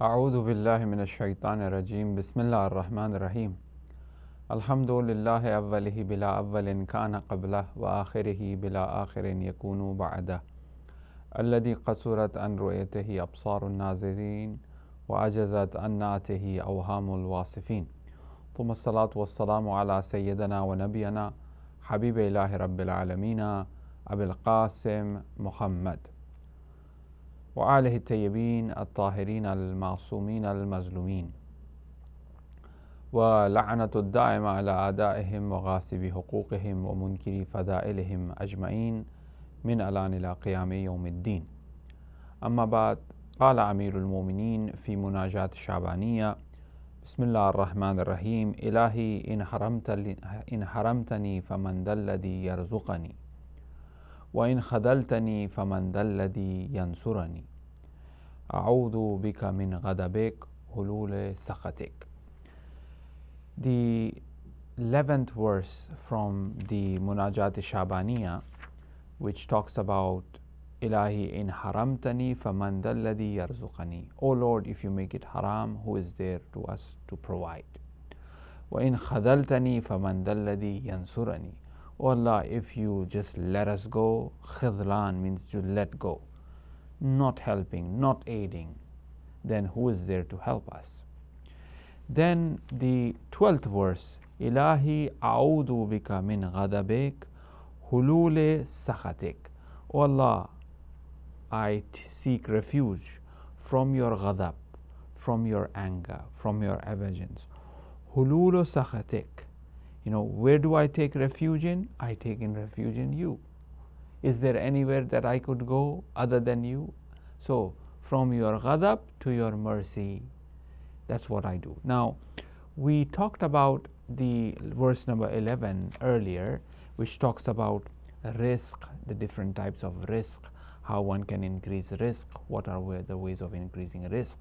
أعوذ بالله من الشيطان الرجيم بسم الله الرحمن الرحيم الحمد لله أوله بلا أول كان قبله وآخره بلا آخر يكون بعده الذي قصرت عن رؤيته أبصار الناظرين وعجزت عن نعته أوهام الواصفين ثم الصلاة والسلام على سيدنا ونبينا حبيب الله رب العالمين أبي القاسم محمد وآله الطيبين الطاهرين المعصومين المظلومين ولعنة الدائمة على أعدائهم وغاصبي حقوقهم ومنكري فضائلهم أجمعين من الآن إلى قيام يوم الدين. أما بعد، قال أمير المؤمنين في مناجاة الشعبانية: بسم الله الرحمن الرحيم. إلهي إن حرمتني فمن ذا الذي يرزقني وإن خذلتني فمن ذا الذي ينصرني أعوذ بك من غضبك حلول سخطك. The 11th verse from the Munajat Shabaniya, which talks about Ilahi in haramtani faman dalladhi yarzuqani. O Lord, if you make it haram, who is there to us to provide? Wa in khadaltani faman dalladhi yansurani. O Allah, if you just let us go, khidlan means to let go, not helping, not aiding, then who is there to help us? Then the 12th verse, Ilahi a'udhu bika min ghadabik hulule sakhatik. O Allah, I seek refuge from your ghadab, from your anger, from your vengeance. Hululu sakhatik. Where do I take refuge in? I take in refuge in you. Is there anywhere that I could go other than you? So, from your ghadab to your mercy, that's what I do. Now, we talked about the verse number 11 earlier, which talks about risk, the different types of risk, how one can increase risk, what are the ways of increasing risk.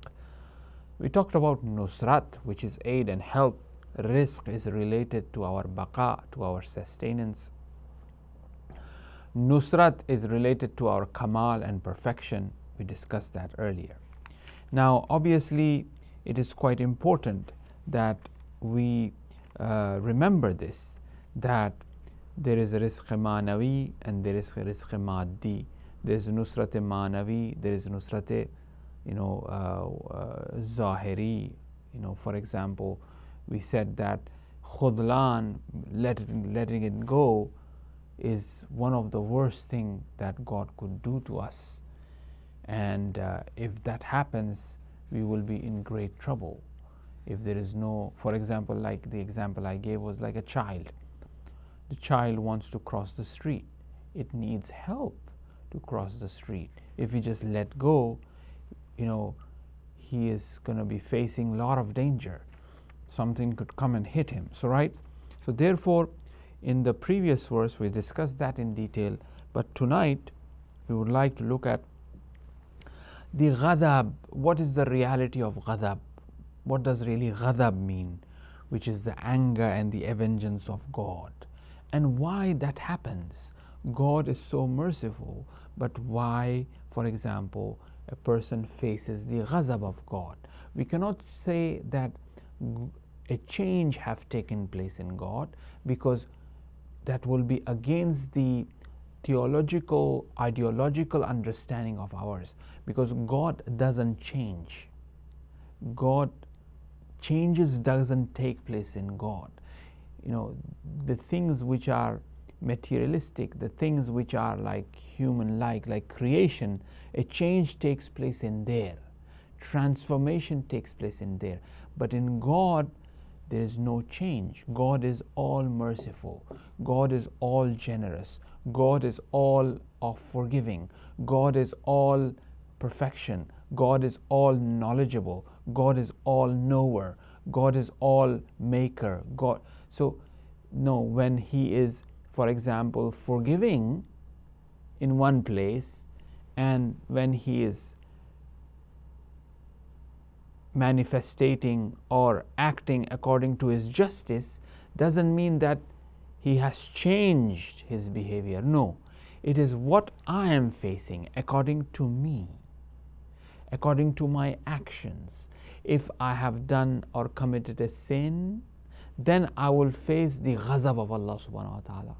We talked about nusrat, which is aid and help. Risk is related to our baqa, to our sustenance. Nusrat is related to our kamal and perfection. We discussed that earlier. Now, obviously, it is quite important that we remember this, that there is rizq manawi and there is rizq maddi. There is nusrat manawi, there is nusrat zahiri. For example, we said that khudlan, letting it go, is one of the worst things that God could do to us. And if that happens, we will be in great trouble. If there is no, for example, like the example I gave was like a child. The child wants to cross the street. It needs help to cross the street. If we just let go, he is going to be facing a lot of danger. Something could come and hit him. So therefore, in the previous verse, we discussed that in detail. But tonight, we would like to look at the ghadab. What is the reality of ghadab? What does really ghadab mean? Which is the anger and the vengeance of God. And why that happens. God is so merciful, but why, for example, a person faces the ghazab of God? We cannot say that a change have taken place in God, because that will be against the theological, ideological understanding of ours, because God doesn't change. God changes doesn't take place in God. The things which are materialistic, the things which are like human-like creation, a change takes place in there. Transformation takes place in there. But in God, there is no change. God is all merciful. God is all generous. God is all of forgiving. God is all perfection. God is all knowledgeable. God is all knower. God is all maker. When He is, for example, forgiving in one place, and when He is manifestating or acting according to His justice, doesn't mean that He has changed His behavior. No, it is what I am facing according to me. according to my actions. If I have done or committed a sin, then I will face the ghazab of Allah subhanahu wa ta'ala.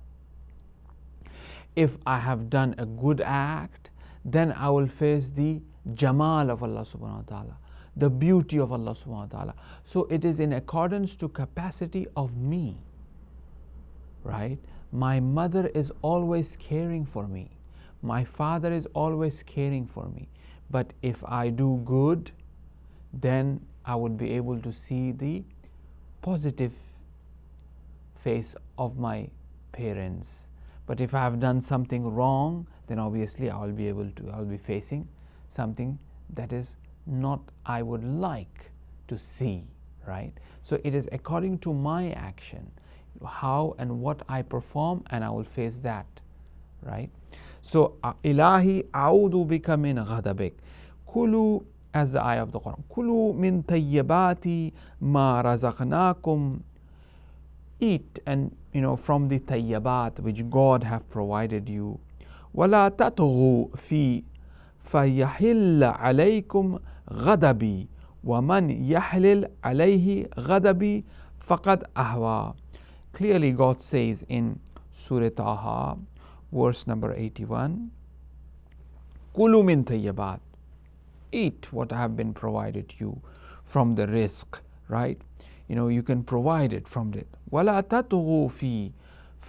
If I have done a good act, then I will face the jamal of Allah subhanahu wa ta'ala, the beauty of Allah subhanahu wa ta'ala. So it is in accordance to capacity of me, right? My mother is always caring for me. My father is always caring for me. But if I do good, then I would be able to see the positive face of my parents. But if I have done something wrong, then obviously I will be facing something that is not I would like to see, right? So it is according to my action, how and what I perform, and I will face that, right? So Ilahi a'udhu bika min ghadabik. Kulu, as the ayah of the Quran, Kulu min tayyibati ma razaqnakum. Eat and from the tayyibat which God have provided you. وَلَا تَطْغُوا فِي فَيَحِلَّ عَلَيْكُمْ غَضَبِي وَمَنْ يَحْلِلْ عَلَيْهِ غَضَبِي فَقَدْ أَهْوَى. Clearly God says in Surah Taha, verse number 81, كُلُوا مِن تَيِّبَاتِ. Eat what have been provided you from the rizq, right? You can provide it from it. وَلَا تَطْغُوا فِي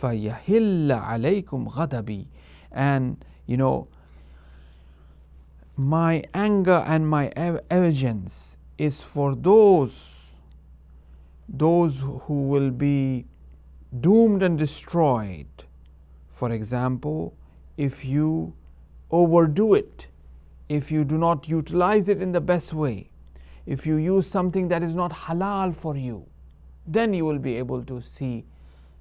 فَيَحِلَّ عَلَيْكُمْ غَضَبِي. And my anger and my vengeance is for those who will be doomed and destroyed. For example, if you overdo it, if you do not utilize it in the best way, if you use something that is not halal for you, then you will be able to see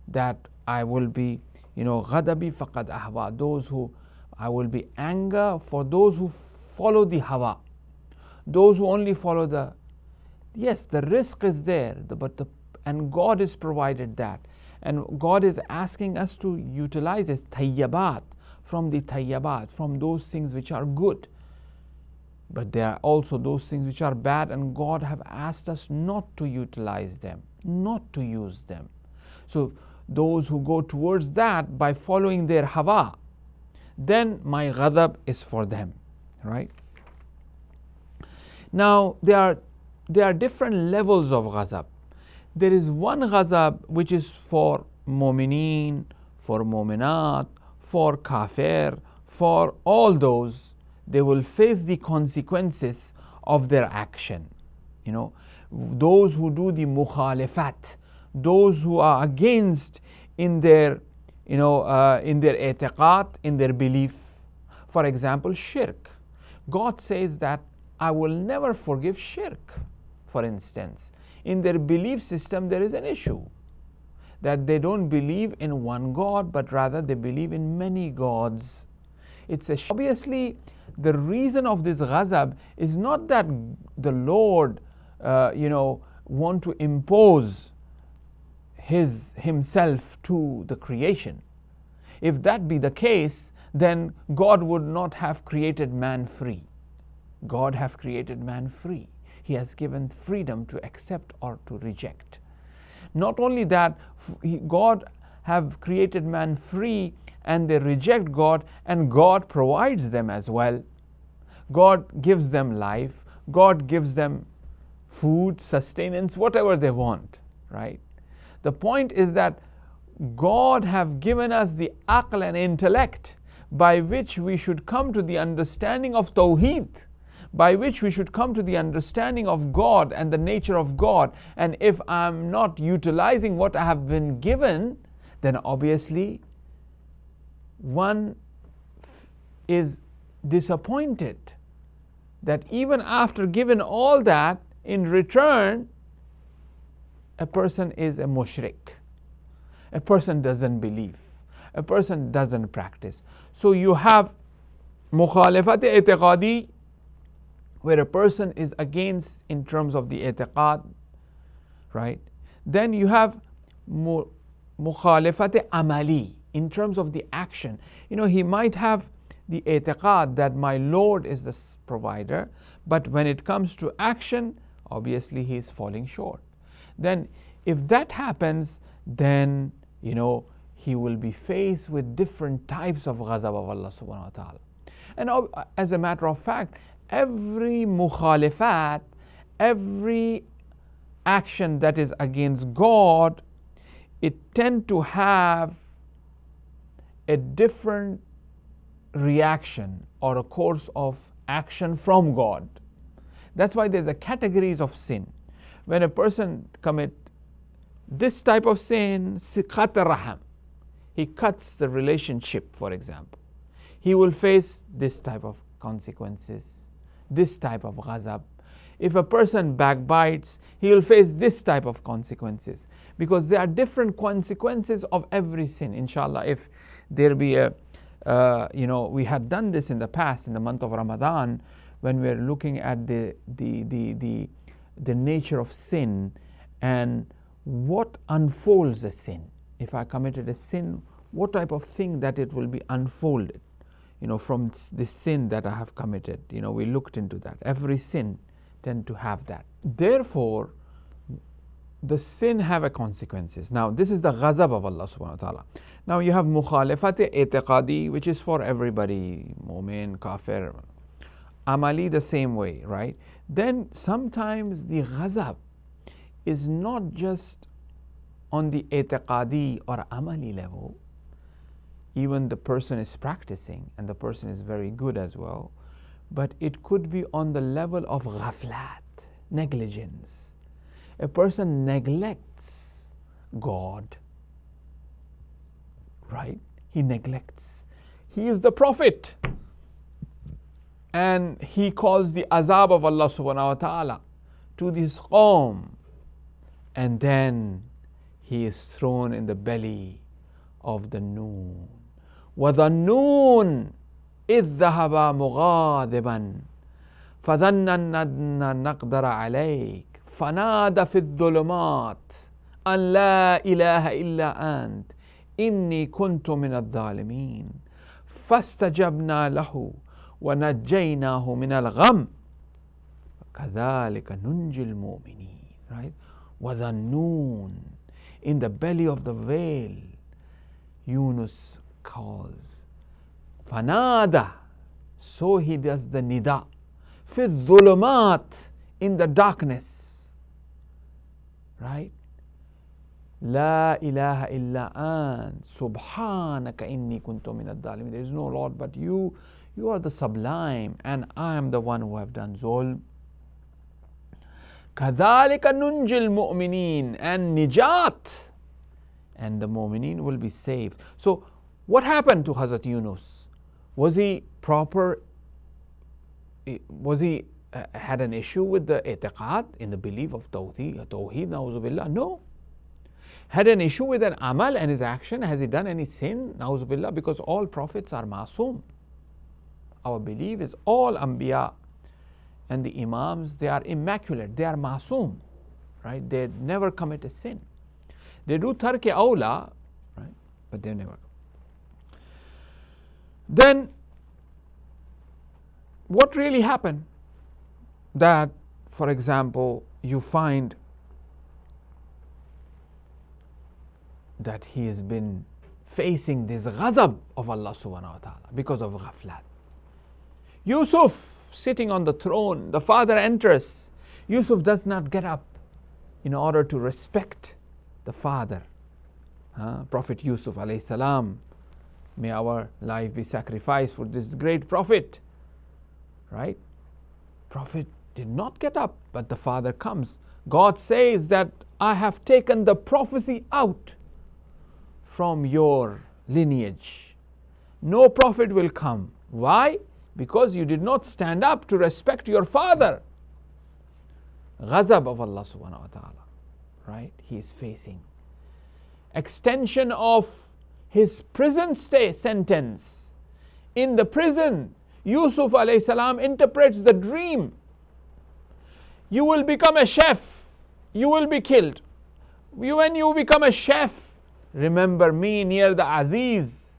that I will be, ghadabi faqad ahwa, those who I will be anger for those who follow the hawa, those who only follow the, yes, the rizq is there, and God is provided that, and God is asking us to utilize as tayyibat, from those things which are good. But there are also those things which are bad, and God have asked us not to utilize them, not to use them. So those who go towards that by following their hawa, then my ghadab is for them, right? Now there are different levels of ghazab. There is one ghazab which is for mu'mineen, for mu'minat, for kafir, for all those. They will face the consequences of their action. Those who do the mukhalifat, those who are against in their i'tiqad, in their belief. For example, shirk. God says that I will never forgive shirk. For instance, in their belief system there is an issue that they don't believe in one God, but rather they believe in many gods. Obviously the reason of this ghazab is not that the Lord want to impose himself to the creation. If that be the case, then God would not have created man free. God have created man free. He has given freedom to accept or to reject. Not only that, God have created man free, and they reject God, and God provides them as well. God gives them life, God gives them food, sustenance, whatever they want, right? The point is that God have given us the aql and intellect by which we should come to the understanding of Tawheed, by which we should come to the understanding of God and the nature of God. And if I'm not utilizing what I have been given, then obviously one is disappointed that even after given all that, in return a person is a mushrik, a person doesn't believe, a person doesn't practice. So you have mukhalafat i'tiqadi, where a person is against in terms of the i'tiqad, right? Then you have mukhalafat amali, in terms of the action. He might have the i'tiqad that my Lord is the provider, but when it comes to action, obviously he is falling short. Then if that happens, then he will be faced with different types of ghazab of Allah subhanahu wa ta'ala. And as a matter of fact, every mukhalifat, every action that is against God, it tend to have a different reaction or a course of action from God. That's why there's a categories of sin. When a person commit this type of sin, siqat raham, he cuts the relationship, for example, he will face this type of consequences, this type of ghazab. If a person backbites, he will face this type of consequences, because there are different consequences of every sin. Inshallah, if there be a we had done this in the past in the month of Ramadan, when we are looking at the nature of sin and what unfolds a sin. If I committed a sin, what type of thing that it will be unfolded, from this sin that I have committed. We looked into that. Every sin tend to have that. Therefore, the sin have a consequences. Now, this is the ghazab of Allah subhanahu wa ta'ala. Now, you have mukhalafat i'tiqadi, which is for everybody, mu'min, kafir, amali the same way, right? Then sometimes the ghazab is not just on the i'tiqadi or amali level. Even the person is practicing and the person is very good as well, but it could be on the level of ghaflat, negligence. A person neglects God, right? He neglects. He is the Prophet, and he calls the azab of Allah subhanahu wa ta'ala to this qawm, and then he is thrown in the belly of the noon. وَظَنُّونَ إِذْ ذَهَبَ مُغَاضِبًا فَظَنَّ أَنَّ نَقْدَرَ عَلَيْكَ فَنَادَى فِي الظُّلُمَاتِ أَنْ لَا إِلَهَ إِلَّا أَنْتَ إِنِّي كُنْتُ مِنَ الظَّالِمِينَ فَاسْتَجَبْنَا لَهُ وَنَجَّيْنَاهُ مِنَ الْغَمِّ كَذَلِكَ نُنْجِي الْمُؤْمِنِينَ. Right? وَظَنُّونَ, in the belly of the whale, Yunus calls. Fanada, so he does the nida. Fi dhulumat, in the darkness. Right? La ilaha illa ant, subhanaka inni kuntu min ad-dhalimin. There is no Lord but you. You are the sublime, and I am the one who have done zulm. Kadhalika nunjil mu'minin, and nijat, and the mu'minin will be saved. So, what happened to Hazrat Yunus? Was he proper? Was he had an issue with the i'tiqad, in the belief of tawheed, na'uzubillah? No. Had an issue with an amal and his action? Has he done any sin? Na'uzubillah, because all prophets are masoom. Our belief is all anbiya and the imams, they are immaculate, they are masoom, right? They never commit a sin. They do tark-e awla, right? But they never. Then, what really happened? That, for example, you find that he has been facing this ghazab of Allah subhanahu wa ta'ala because of ghaflat. Yusuf sitting on the throne, the father enters. Yusuf does not get up in order to respect the father. Prophet Yusuf alayhi salam, may our life be sacrificed for this great prophet. Right? Prophet did not get up, but the father comes. God says that I have taken the prophecy out from your lineage. No prophet will come. Why? Because you did not stand up to respect your father. Ghazab of Allah subhanahu wa ta'ala. Right? He is facing. Extension of his prison stay sentence. In the prison, Yusuf alayhi salam interprets the dream. You will become a chef. You will be killed. When you become a chef, remember me near the Aziz.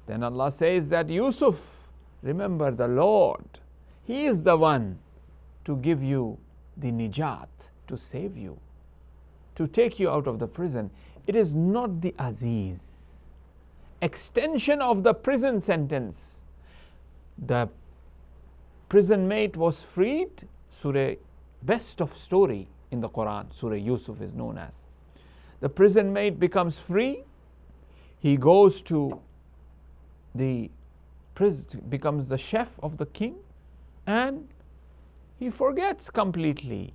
Then Allah says that Yusuf, remember the Lord. He is the one to give you the nijat, to save you, to take you out of the prison. It is not the Aziz. Extension of the prison sentence. The prison mate was freed. Surah, best of story in the Quran, Surah Yusuf is known as. The prison mate becomes free. He goes to the prison, becomes the chef of the king, and he forgets completely.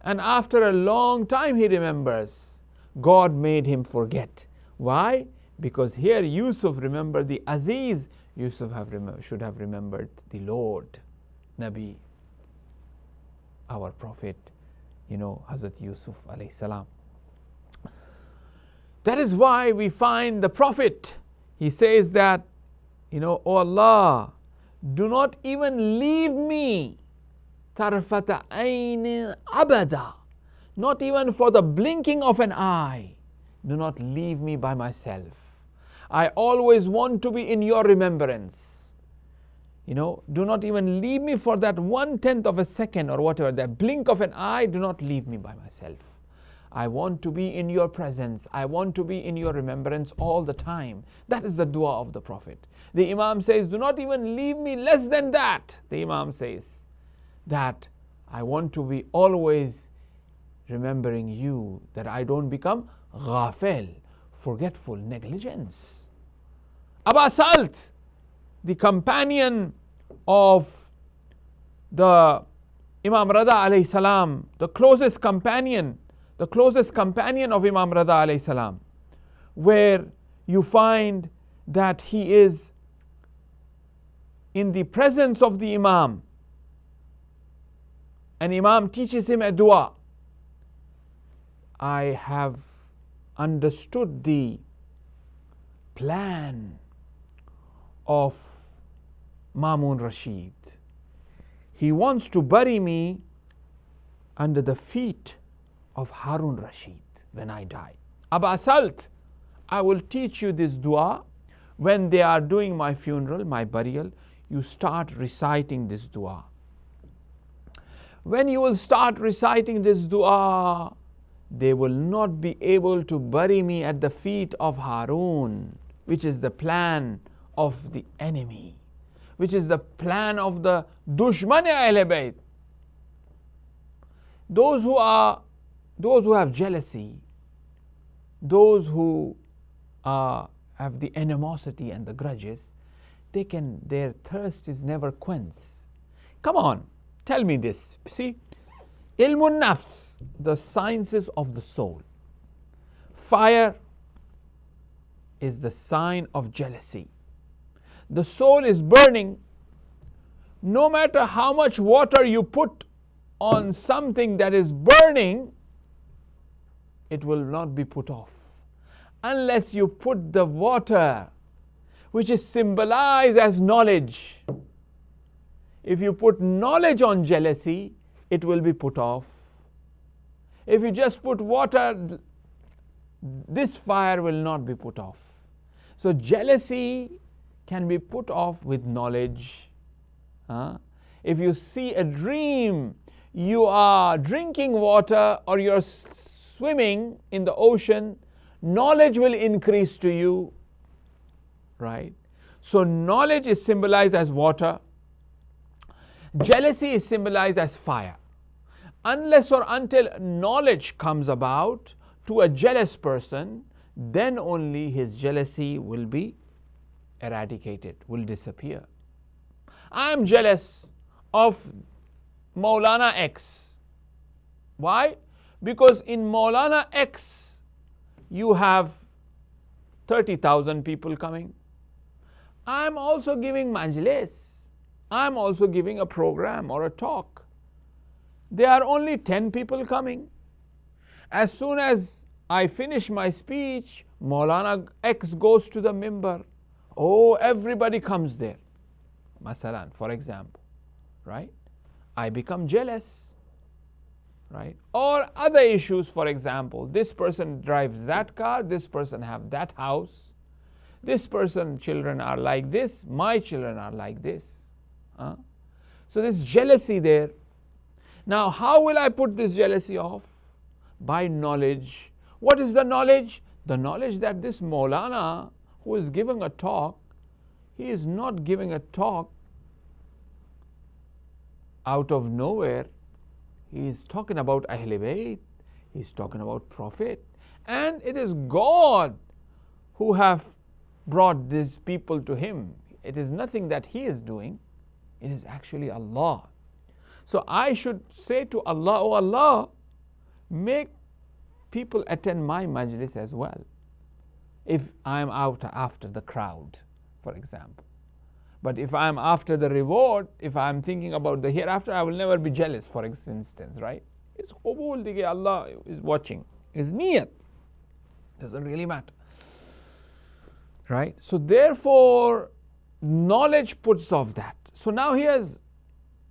And after a long time he remembers. God made him forget. Why? Because here Yusuf remembered the Aziz. Yusuf should have remembered the Lord, Nabi, our prophet, Hazrat Yusuf alayhi salam. That is why we find the prophet, he says that, O Allah, do not even leave me tarfata ayn abada, not even for the blinking of an eye. Do not leave me by myself. I always want to be in your remembrance. Do not even leave me for that 1/10 of a second or whatever, that blink of an eye. Do not leave me by myself. I want to be in your presence. I want to be in your remembrance all the time. That is the dua of the Prophet. The Imam says, do not even leave me less than that. The Imam says that I want to be always remembering you, that I don't become ghafil, forgetful, negligence. Aba Salt, the companion of the Imam Rada alayhi salam, the closest companion of Imam Rada alayhi salam, where you find that he is in the presence of the Imam, and Imam teaches him a dua. I have understood the plan of Mamun Rashid. He wants to bury me under the feet of Harun Rashid when I die. Aba Salt, I will teach you this dua. When they are doing my funeral, my burial, you start reciting this dua. When you will start reciting this dua, they will not be able to bury me at the feet of Harun, which is the plan of the enemy, which is the plan of the Dushman-e Ahl Bayt. Those who have jealousy, those who have the animosity and the grudges, their thirst is never quenched. Come on, tell me this. See, Ilmun Nafs, the sciences of the soul. Fire is the sign of jealousy. The soul is burning. No matter how much water you put on something that is burning, it will not be put off. Unless you put the water, which is symbolized as knowledge. If you put knowledge on jealousy, it will be put off. If you just put water, this fire will not be put off. So jealousy can be put off with knowledge. If you see a dream, you are drinking water or you're swimming in the ocean, knowledge will increase to you, right? So knowledge is symbolized as water. Jealousy is symbolized as fire. Unless or until knowledge comes about to a jealous person, then only his jealousy will be eradicated, will disappear. I am jealous of Maulana X. Why? Because in Maulana X, you have 30,000 people coming. I am also giving majlis. I am also giving a program or a talk. There are only 10 people coming. As soon as I finish my speech, Maulana X goes to the mimbar. Oh, everybody comes there. Masalan, for example, right? I become jealous, right? Or other issues, for example, this person drives that car, this person have that house, this person's children are like this, my children are like this. So there's jealousy there. Now, how will I put this jealousy off? By knowledge. What is the knowledge? The knowledge that this Maulana who is giving a talk, he is not giving a talk out of nowhere. He is talking about Ahl Bayt, he is talking about Prophet, and it is God who have brought these people to him. It is nothing that he is doing, it is actually Allah. So I should say to Allah, oh Allah, make people attend my majlis as well, if I am out after the crowd, for example. But if I am after the reward, if I am thinking about the hereafter, I will never be jealous, for instance, right? It's qubul dike, Allah is watching. It's niyat. Doesn't really matter. Right? So therefore, knowledge puts off that. So now here's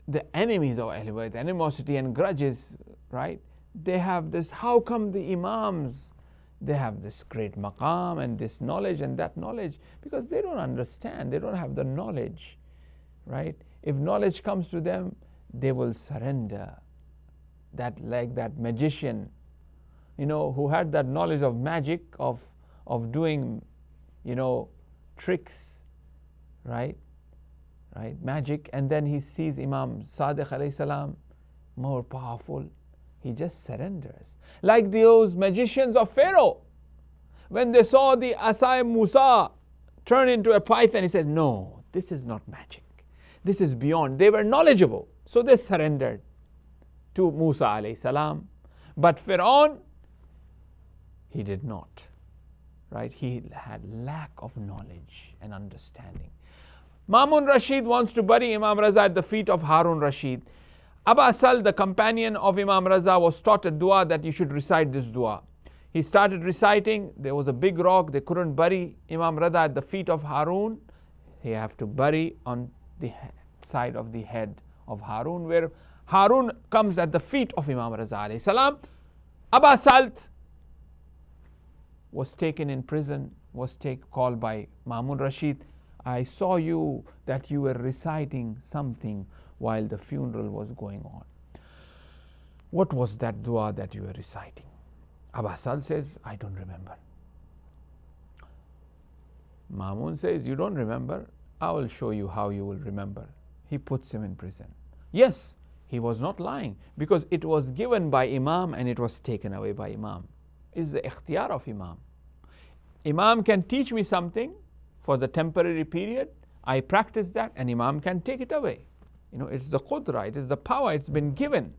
the enemies of Ahl Bayt, animosity and grudges, right? They have this, how come the Imams, they have this great maqam and this knowledge and that knowledge? Because they don't understand, they don't have the knowledge, right? If knowledge comes to them, they will surrender. That, like that magician, who had that knowledge of magic, of doing, tricks, right? Magic, and then he sees Imam Sadiq alayhi salam more powerful. He just surrenders. Like those magicians of Pharaoh, when they saw the Asai Musa turn into a python, he said, no, this is not magic. This is beyond. They were knowledgeable, so they surrendered to Musa alayhi salam. But Pharaoh, he did not. Right? He had lack of knowledge and understanding. Mamun Rashid wants to bury Imam Raza at the feet of Harun Rashid. Aba Asal, the companion of Imam Raza, was taught a dua that you should recite this dua. He started reciting. There was a big rock. They couldn't bury Imam Raza at the feet of Harun. He have to bury on the side of the head of Harun, where Harun comes at the feet of Imam Raza alayhi salam. Aba Salt was taken in prison, was called by Mamun Rashid. I saw you that you were reciting something while the funeral was going on. What was that dua that you were reciting? Abba Sal says, I don't remember. Mamun says, you don't remember? I will show you how you will remember. He puts him in prison. Yes, he was not lying, because it was given by Imam and it was taken away by Imam. It's the ikhtiyar of Imam. Imam can teach me something for the temporary period, I practice that, and Imam can take it away. It's the qudra, it is the power, it's been given.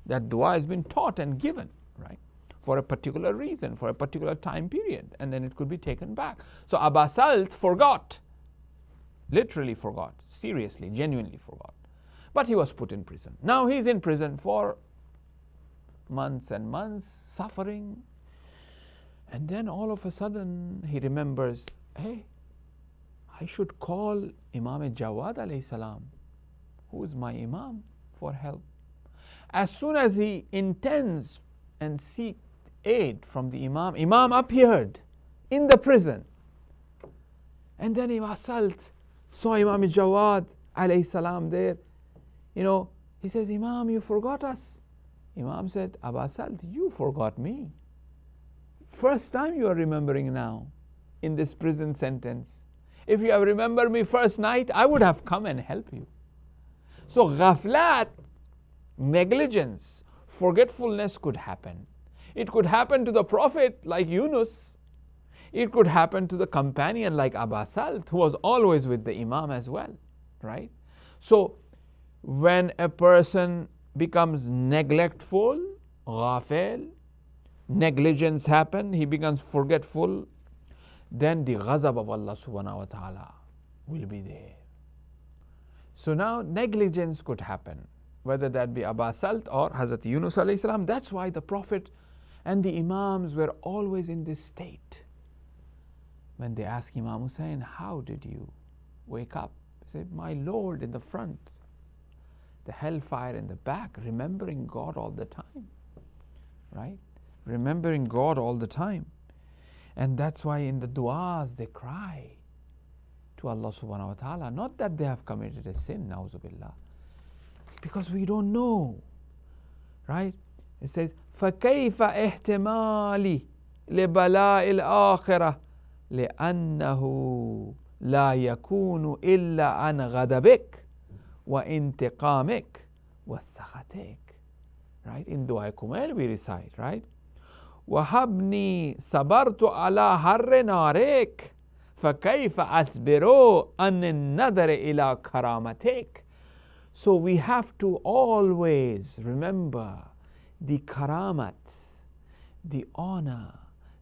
That dua has been taught and given, right? For a particular reason, for a particular time period, and then it could be taken back. So Abba Salt forgot, literally forgot, seriously, genuinely forgot. But he was put in prison. Now he's in prison for months and months, suffering. And then all of a sudden he remembers, hey, I should call Imam Jawad alayhi salam, who is my Imam, for help. As soon as he intends and seeks aid from the Imam appeared in the prison. And then Imam Salt saw Imam Jawad alayhi salam there. He says, Imam, you forgot us. Imam said, Abba Salt, you forgot me. First time you are remembering now in this prison sentence. If you have remembered me first night, I would have come and helped you. So ghaflat, negligence, forgetfulness could happen. It could happen to the Prophet like Yunus. It could happen to the companion like Abba Salt, who was always with the Imam as well, right? So when a person becomes neglectful, ghafil, negligence happen, he becomes forgetful, then the ghazab of Allah subhanahu wa ta'ala will be there. So now negligence could happen, whether that be Abba Salt or Hazrat Yunus alayhi salam. That's why the Prophet and the Imams were always in this state. When they ask Imam Hussain, how did you wake up? He said, my Lord in the front, the hellfire in the back, remembering God all the time, right? Remembering God all the time. And that's why in the du'as they cry to Allah subhanahu wa ta'ala. Not that they have committed a sin, na'uzubillah, because we don't know. Right? It says, فَكَيْفَ احْتِمَالِ لِبَلَاءِ الْآخِرَةِ لِأَنَّهُ لَا يَكُونُ إِلَّا عَنْ غَضَبِكَ وَإِنْتِقَامِكَ وَسَخَطِكَ. Right? In Dua Kumail we recite, right? وَهَبْنِي صَبَرْتُ عَلَى حَرِّ نَارِكَ فَكَيْفَ أَصْبِرُ عَنِ النَّظَرِ إِلَى كَرَامَتِكَ. So we have to always remember the karamat, the honor,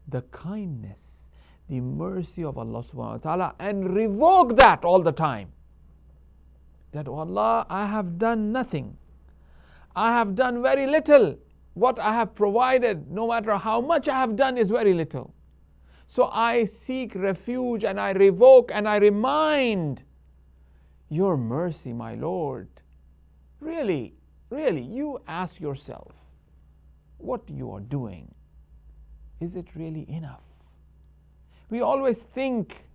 the kindness, the mercy of Allah subhanahu wa ta'ala, and revoke that all the time. That, oh Allah, I have done nothing. I have done very little. What I have provided, no matter how much I have done, is very little. So I seek refuge and I revoke and I remind your mercy, my Lord. Really, you ask yourself what you are doing. Is it really enough? We always think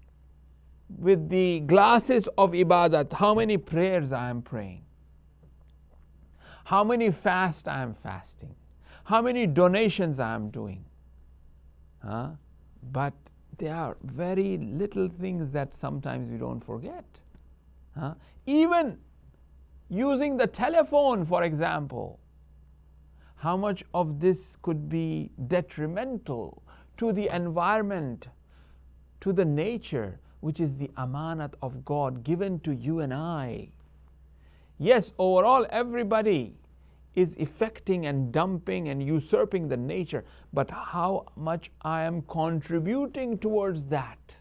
with the glasses of ibadat, how many prayers I am praying, how many fasts I am fasting, how many donations I am doing. But there are very little things that sometimes we don't forget. Even using the telephone, for example, how much of this could be detrimental to the environment, to the nature, which is the amanat of God given to you and I. Yes, overall everybody is affecting and dumping and usurping the nature, but how much I am contributing towards that?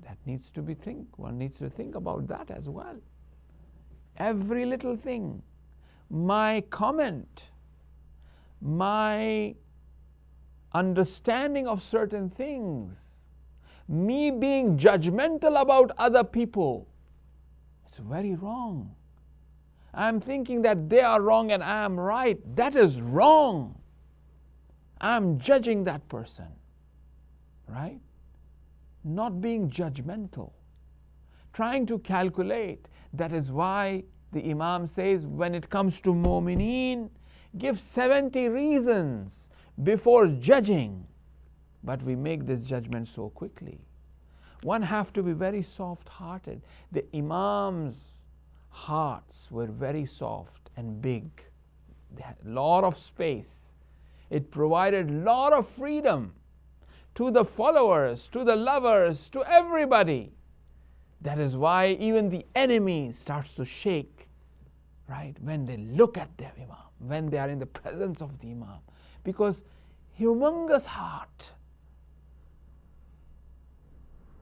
That needs to be one needs to think about that as well. Every little thing, my comment, my understanding of certain things, me being judgmental about other people, it's very wrong. I'm thinking that they are wrong and I am right. That is wrong. I'm judging that person, right? Not being judgmental, trying to calculate. That is why the Imam says, when it comes to mu'mineen, give 70 reasons before judging. But we make this judgment so quickly. One have to be very soft-hearted. The Imam's hearts were very soft and big. They had a lot of space. It provided a lot of freedom to the followers, to the lovers, to everybody. That is why even the enemy starts to shake, right, when they look at their Imam, when they are in the presence of the Imam. Because humongous heart,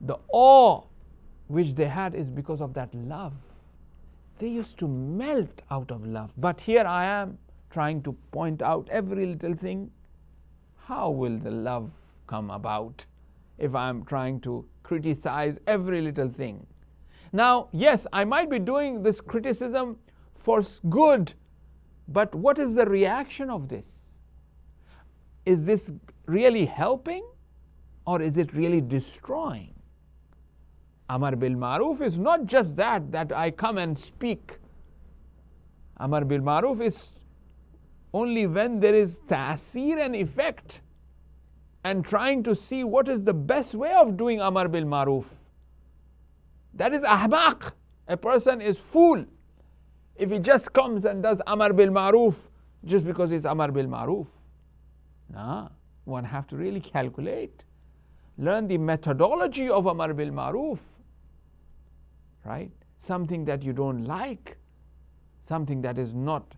the awe which they had is because of that love. They used to melt out of love. But here I am trying to point out every little thing. How will the love come about if I am trying to criticize every little thing? Now, yes, I might be doing this criticism for good, but what is the reaction of this? Is this really helping or is it really destroying? Amar bil Maruf is not just that I come and speak. Amar bil Maruf is only when there is ta'asir and effect, and trying to see what is the best way of doing Amar bil Maruf. That is ahmaq. A person is fool if he just comes and does Amar bil Maruf just because it's Amar bil Maruf. Nah, one have to really calculate. Learn the methodology of Amar bil Maruf. Right? Something that you don't like, something that is not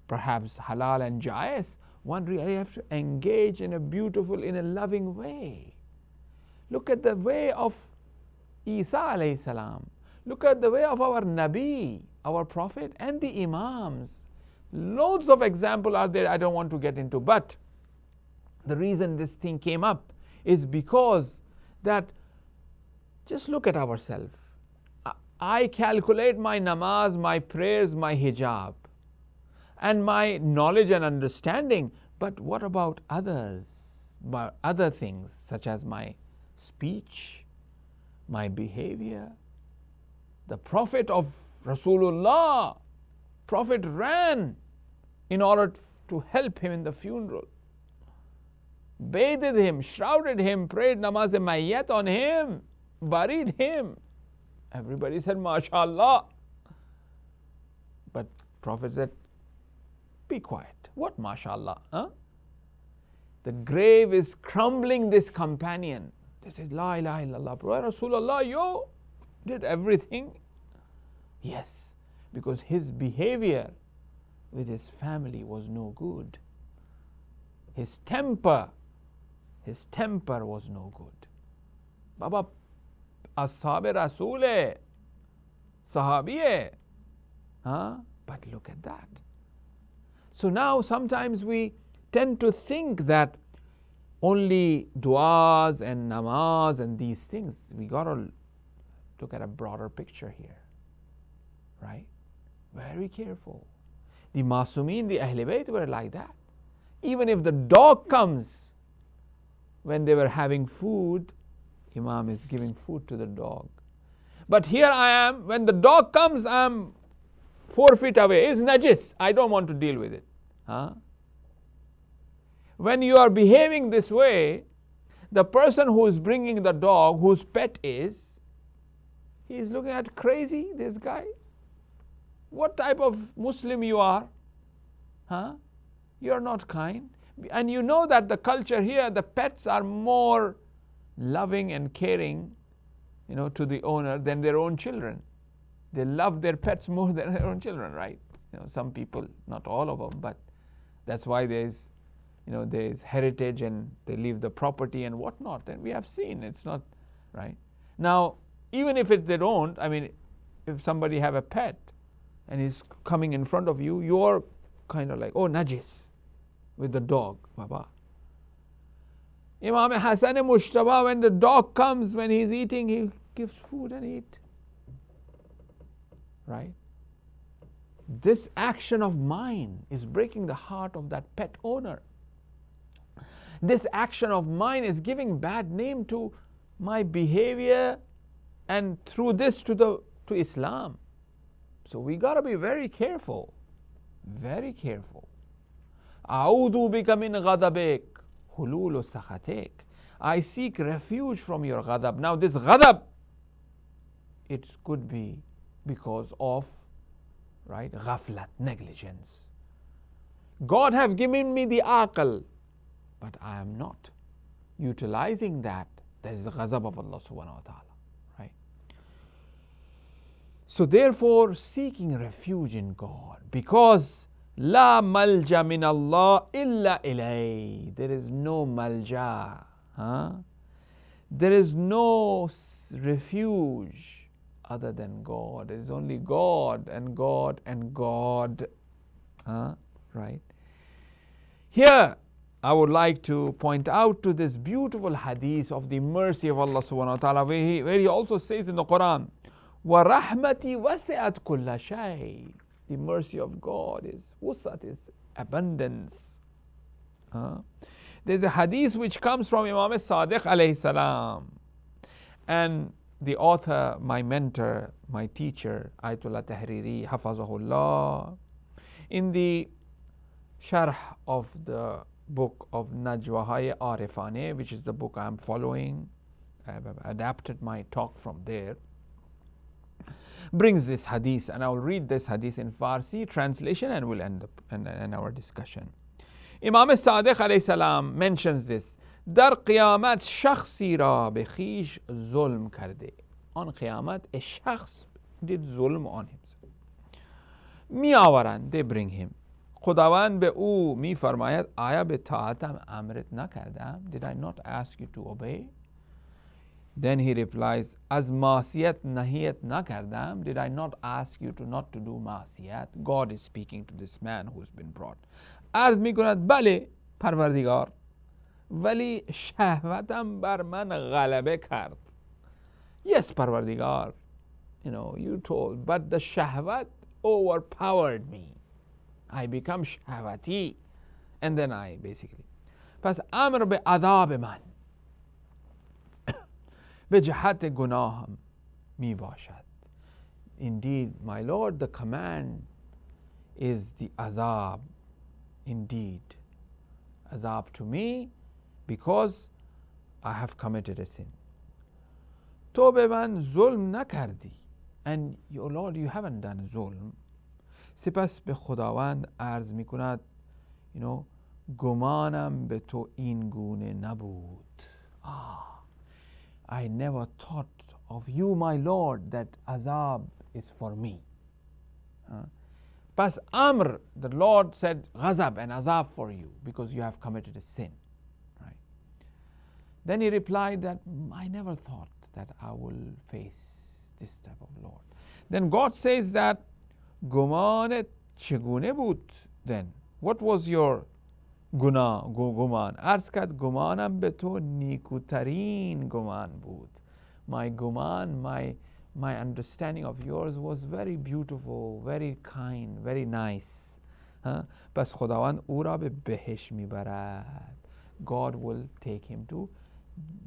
perhaps halal and jais, one really have to engage in a beautiful, in a loving way. Look at the way of Isa alayhi salam. Look at the way of our Nabi, our Prophet, and the Imams. Loads of examples are there I don't want to get into, but the reason this thing came up is because that, just look at ourselves. I calculate my namaz, my prayers, my hijab, and my knowledge and understanding But what about others, about other things such as my speech, my behavior? The Prophet of Rasulullah, Prophet ran in order to help him in the funeral, bathed him, shrouded him, prayed namaz mayyat on him, buried him. Everybody said, MashaAllah. But Prophet said, be quiet. What MashaAllah? Huh? The grave is crumbling this companion. They said, La ilaha illallah. Rasulullah, you did everything. Yes, because his behavior with his family was no good. His temper was no good. Baba, Ashab Rasool hai, Sahabi hai. Huh? But look at that. So now sometimes we tend to think that only du'as and namaz and these things, we got to look at a broader picture here. Right? Very careful. The Masumeen, the Ahl Bayt were like that. Even if the dog comes when they were having food, Imam is giving food to the dog. But here I am, when the dog comes, I am 4 feet away. It's najis. I don't want to deal with it. Huh? When you are behaving this way, the person who is bringing the dog, whose pet is, he is looking at crazy, this guy. What type of Muslim you are? Huh? You are not kind. And you know that the culture here, the pets are more loving and caring, to the owner than their own children. They love their pets more than their own children, right? Some people, not all of them, but that's why there's heritage and they leave the property and whatnot. And we have seen it's not right. Now, even if they don't, if somebody have a pet and he's coming in front of you, you're kind of like, oh, najis with the dog, Baba. Imam Hasan Mushtaba, when the dog comes, when he's eating, he gives food and eat. Right? This action of mine is breaking the heart of that pet owner. This action of mine is giving bad name to my behavior and through this to Islam. So we got to be very careful. Very careful. A'udhu bika min ghadabik hululu sakhatik. I seek refuge from your ghadab. Now this ghadab, it could be because of, right, ghaflat, negligence. God have given me the aql, but I am not utilizing that. That is the ghazab of Allah subhanahu wa ta'ala. Right? So therefore, seeking refuge in God, because La malja min Allah illa ilay. There is no malja. Huh? There is no refuge other than God. There is only God and God and God. Right? Here, I would like to point out to this beautiful hadith of the mercy of Allah subhanahu wa ta'ala, where he also says in the Quran, وَرَحْمَتِي وَسِعَتْ كُلَّ شَيْءٍ. The mercy of God is wusat, is abundance. There's a hadith which comes from Imam Sadiq alayhi salam. And the author, my mentor, my teacher, Ayatollah Tahriri, Hafazahullah, in the sharh of the book of Najwahay Arifane, which is the book I am following, I have adapted my talk from there, brings this hadith, and I will read this hadith in Farsi translation and we'll end up in our discussion. Imam Sadiq alayhi salam mentions this. Dar qiyamat shakhsi ra be khish zulm karde. On qiyamat, a shakhs did zulm on himself. Mi avaran, they bring him. Khudawand be oo mi farmayat, aya be ta'atam amrit na kardam. Did I not ask you to obey? Then he replies, Az masiyat nahiyat na kardam. Did I not ask you to not to do masiyat? God is speaking to this man who's been brought. Arz mi kunad bale parvardigar. Wali shahwatam bar man ghalabe kard. Yes, parvardigar. You told, but the shahwat overpowered me. I become shahwati. and then I basically. پس امر به عذاب من به جهت گناهم می باشد. Indeed, my Lord, the command is the azab. Indeed, azab to me because I have committed a sin. تو به من ظلم نکردی. And oh Lord, you haven't done ظلم. سپس به خداوند عرض می کند گمانم به تو این گونه نبود. I never thought of you, my Lord, that azab is for me. Pas amr, the Lord said ghazab and azab for you because you have committed a sin. Right? Then he replied that I never thought that I will face this type of Lord. Then God says that gumanet chegune bud. Then what was your guman? Arz kad gumanam be to nikutarin guman bud. My guman, my understanding of yours was very beautiful, very kind, very nice. Pas khudawand او را به بهش میبرد. God will take him to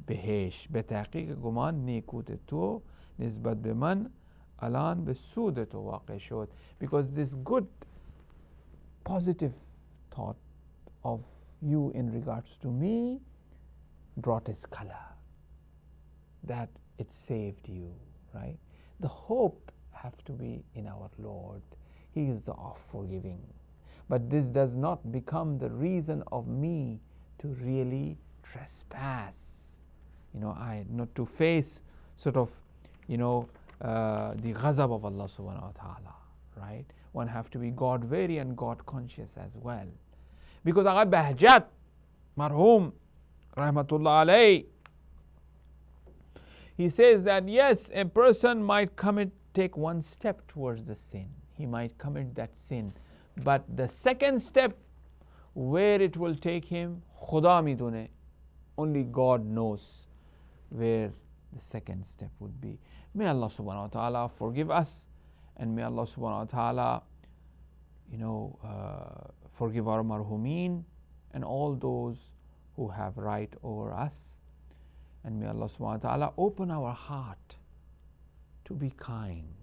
بهش. به تحقیق گمان نیکوت تو نسبت به من الان به سود تو واقع شد. Because this good positive thought of you in regards to me brought his color, that it saved you, right? The hope have to be in our Lord. He is the forgiving. But this does not become the reason of me to really trespass. I not to face sort of, the ghazab of Allah subhanahu wa ta'ala, right? One have to be God wary and God conscious as well. Because Agha Bahjat, marhum, rahmatullah alayh, he says that yes, a person might take one step towards the sin. He might commit that sin. But the second step, where it will take him, Khuda midune, only God knows where the second step would be. May Allah subhanahu wa ta'ala forgive us, and may Allah subhanahu wa ta'ala, forgive our marhumin and all those who have right over us. And may Allah subhanahu wa ta'ala open our heart to be kind,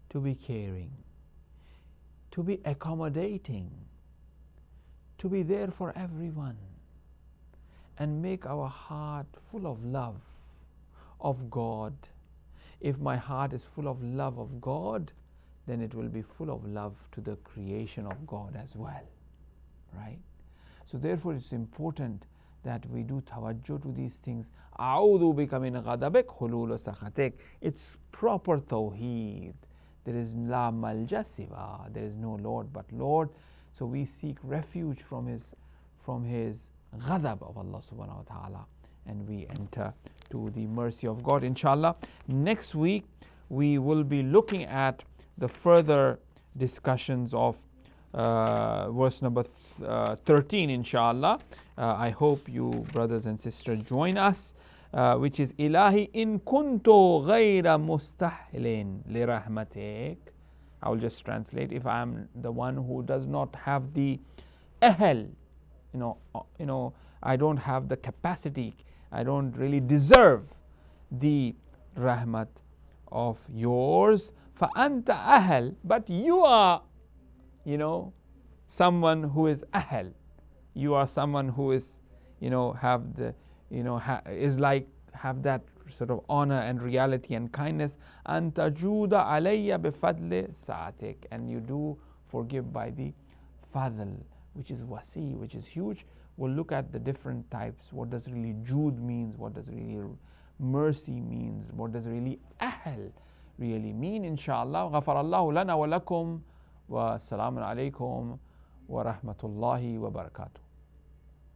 to be caring, to be accommodating, to be there for everyone, and make our heart full of love of God. If my heart is full of love of God, then it will be full of love to the creation of God as well, right? So therefore it's important that we do tawajjuh to these things. A'udhu bika min ghadabik hulul sakhatik. It's proper tawheed. There is la malja siwa. There is no Lord but Lord. So we seek refuge from his ghadab of Allah subhanahu wa ta'ala, and we enter to the mercy of God, inshallah. Next week we will be looking at the further discussions of verse number 13, inshallah. I hope you brothers and sisters join us, which is Ilahi in kuntu ghayra mustahlin li rahmatik. I will just translate. If I am the one who does not have the ahl, I don't have the capacity, I don't really deserve the rahmat of yours. Fa anta ahl, but you are, someone who is ahl. You are someone who is, have the, is like, have that sort of honor and reality and kindness. Anta juda alayya bifadli sa'atik, and you do forgive by the fadl, which is wasi, which is huge. We'll look at the different types. What does really jood means? What does really mercy means? What does really ahl really mean? Inshallah. Ghafarallahu lana wa lakum wa salamun alaykum wa rahmatullahi wa barakatuh.